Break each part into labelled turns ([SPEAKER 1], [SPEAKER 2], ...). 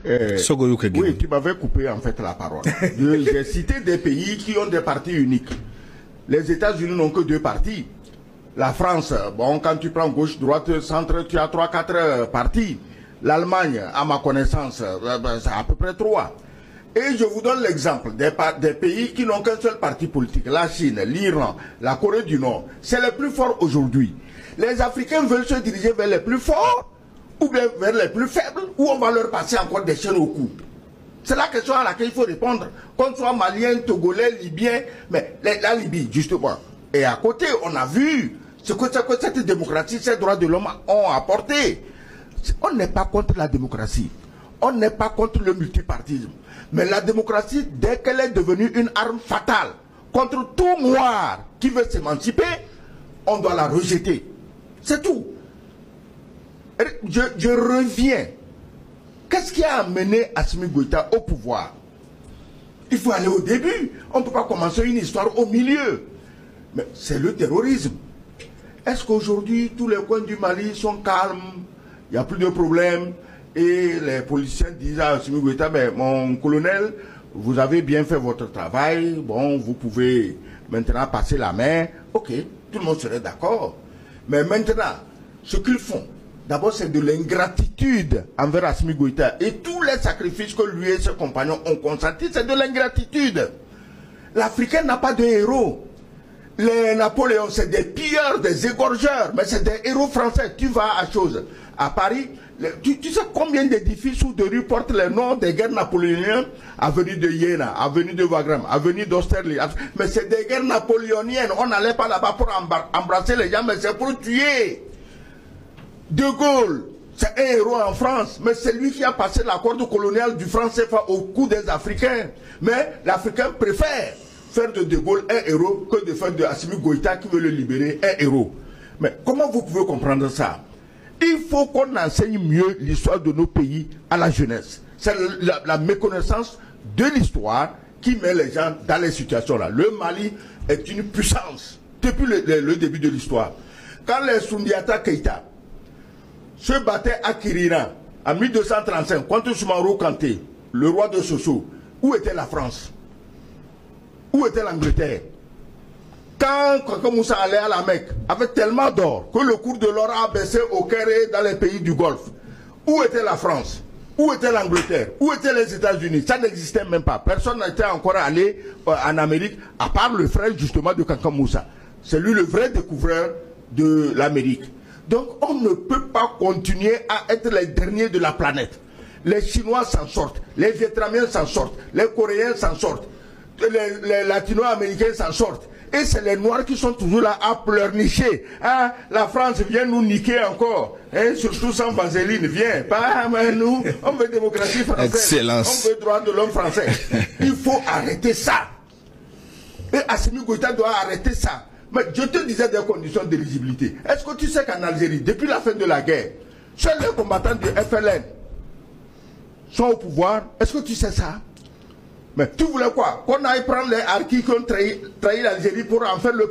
[SPEAKER 1] Oui, tu m'avais coupé en fait la parole. J'ai cité des pays qui ont des partis uniques. Les États-Unis n'ont que 2 partis. La France, bon, quand tu prends gauche, droite, centre, tu as 3-4 partis. L'Allemagne, à ma connaissance, c'est à peu près 3. Et je vous donne l'exemple des pays qui n'ont qu'un seul parti politique. La Chine, l'Iran, la Corée du Nord. C'est les plus forts aujourd'hui. Les Africains veulent se diriger vers les plus forts ou bien vers les plus faibles, ou on va leur passer encore des chaînes au cou. C'est la question à laquelle il faut répondre. Qu'on soit malien, togolais, libyen, mais la Libye, justement. Et à côté, on a vu ce que cette démocratie, ces droits de l'homme ont apporté. On n'est pas contre la démocratie. On n'est pas contre le multipartisme. Mais la démocratie, dès qu'elle est devenue une arme fatale contre tout noir qui veut s'émanciper, on doit la rejeter. C'est tout. Je reviens. Qu'est-ce qui a amené Assimi Goïta au pouvoir? Il faut aller au début. On ne peut pas commencer une histoire au milieu. Mais c'est le terrorisme. Est-ce qu'aujourd'hui, tous les coins du Mali sont calmes? Il n'y a plus de problème? Et les policiers disent à Assimi Goïta, mais mon colonel, vous avez bien fait votre travail. Bon, vous pouvez maintenant passer la main. Ok, tout le monde serait d'accord. Mais maintenant, ce qu'ils font, d'abord, c'est de l'ingratitude envers Assimi Goïta. Et tous les sacrifices que lui et ses compagnons ont consentis, c'est de l'ingratitude. L'Africain n'a pas de héros. Les Napoléons, c'est des pilleurs, des égorgeurs, mais c'est des héros français. Tu vas à Paris, tu sais combien d'édifices ou de rues portent les noms des guerres napoléoniennes? Avenue de Iéna, avenue de Wagram, avenue d'Austerlitz. Mais c'est des guerres napoléoniennes. On n'allait pas là-bas pour embrasser les gens, mais c'est pour tuer. De Gaulle, c'est un héros en France, mais c'est lui qui a passé l'accord colonial du franc CFA au cou des Africains. Mais l'Africain préfère faire de Gaulle un héros que de faire de Assimi Goïta qui veut le libérer un héros. Mais comment vous pouvez comprendre ça? Il faut qu'on enseigne mieux l'histoire de nos pays à la jeunesse. C'est la méconnaissance de l'histoire qui met les gens dans les situations-là. Le Mali est une puissance depuis le début de l'histoire. Quand les Soundiata Keïta se battaient à Kirina en 1235 contre Soumaoro Kanté, le roi de Soso, où était la France? Où était l'Angleterre? Quand Kaka Moussa allait à la Mecque avec tellement d'or que le cours de l'or a baissé au Caire dans les pays du Golfe, où était la France? Où était l'Angleterre? Où étaient les États-Unis? Ça n'existait même pas. Personne n'était encore allé en Amérique, à part le frère justement de Kaka Moussa. C'est lui le vrai découvreur de l'Amérique. Donc on ne peut pas continuer à être les derniers de la planète. Les Chinois s'en sortent, les Vietnamiens s'en sortent, les Coréens s'en sortent, les Latino-Américains s'en sortent. Et c'est les Noirs qui sont toujours là à pleurnicher. Hein? La France vient nous niquer encore. Hein? Surtout sans vaseline. Viens. Pas nous. On veut démocratie française.
[SPEAKER 2] Excellence.
[SPEAKER 1] On veut droit de l'homme français. Il faut arrêter ça. Et Assimi Goïta doit arrêter ça. Mais je te disais des conditions d'éligibilité. Est-ce que tu sais qu'en Algérie, depuis la fin de la guerre, seuls les combattants du FLN sont au pouvoir? Est-ce que tu sais ça? Mais tu voulais quoi? Qu'on aille prendre les harkis qui ont trahi l'Algérie pour en faire le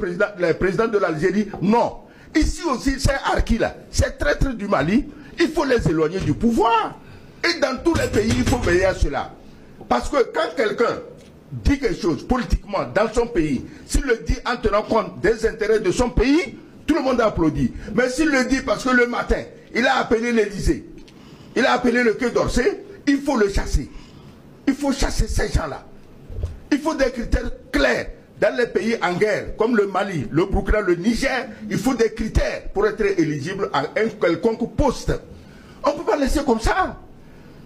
[SPEAKER 1] président de l'Algérie? Non. Ici aussi, ces harkis-là, ces traîtres du Mali, il faut les éloigner du pouvoir. Et dans tous les pays, il faut veiller à cela. Parce que quand quelqu'un dit quelque chose politiquement dans son pays, s'il le dit en tenant compte des intérêts de son pays, tout le monde applaudit. Mais s'il le dit parce que le matin, il a appelé l'Élysée, il a appelé le Quai d'Orsay, il faut le chasser. Il faut chasser ces gens-là. Il faut des critères clairs. Dans les pays en guerre, comme le Mali, le Burkina, le Niger, il faut des critères pour être éligible à un quelconque poste. On ne peut pas laisser comme ça.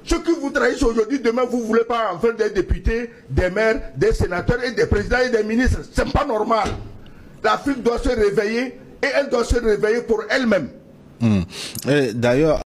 [SPEAKER 1] Ceux qui vous trahissent aujourd'hui, demain, vous ne voulez pas en faire des députés, des maires, des sénateurs et des présidents et des ministres. Ce n'est pas normal. L'Afrique doit se réveiller et elle doit se réveiller pour elle-même.
[SPEAKER 2] D'ailleurs,